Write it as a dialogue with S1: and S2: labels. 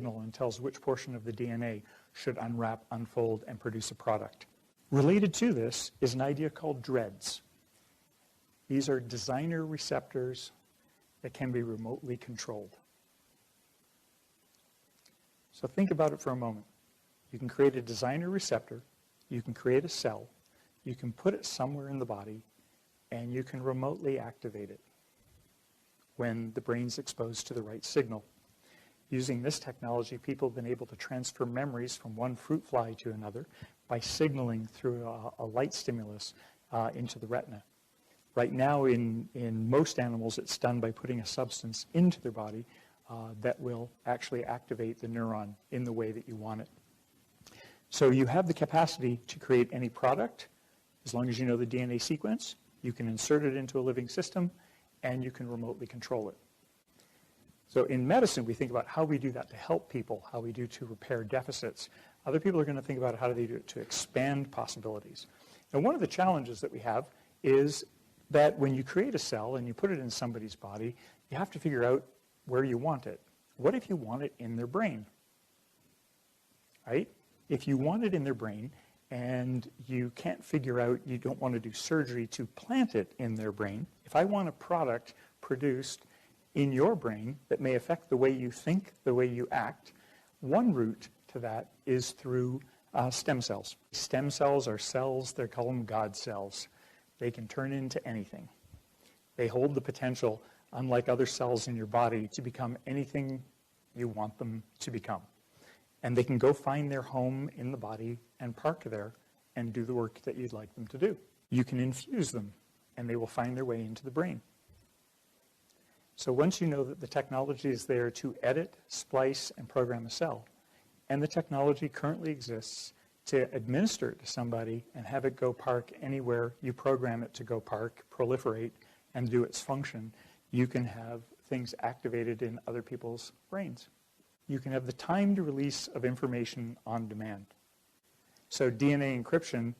S1: and tells which portion of the DNA should unwrap, unfold, and produce a product. Related to this is an idea called dreads. These are designer receptors that can be remotely controlled. So think about it for a moment. You can create a designer receptor, you can create a cell, you can put it somewhere in the body, and you can remotely activate it when the brain's exposed to the right signal. Using this technology, people have been able to transfer memories from one fruit fly to another by signaling through a light stimulus into the retina. Right now, in most animals, it's done by putting a substance into their body that will actually activate the neuron in the way that you want it. So you have the capacity to create any product. As long as you know the DNA sequence, you can insert it into a living system, and you can remotely control it. So in medicine, we think about how we do that to help people, how we do to repair deficits. Other people are going to think about how do they do it to expand possibilities. And one of the challenges that we have is that when you create a cell and you put it in somebody's body, you have to figure out where you want it. What if you want it in their brain? Right? If you want it in their brain and you can't figure out, you don't want to do surgery to plant it in their brain, if I want a product produced in your brain that may affect the way you think, the way you act, one route to that is through stem cells. Stem cells are cells, they call them God cells. They can turn into anything. They hold the potential, unlike other cells in your body, to become anything you want them to become. And they can go find their home in the body and park there and do the work that you'd like them to do. You can infuse them, and they will find their way into the brain. So once you know that the technology is there to edit, splice, and program a cell, and the technology currently exists to administer it to somebody and have it go park anywhere you program it to go park, proliferate, and do its function, you can have things activated in other people's brains. You can have the timed release of information on demand. So DNA encryption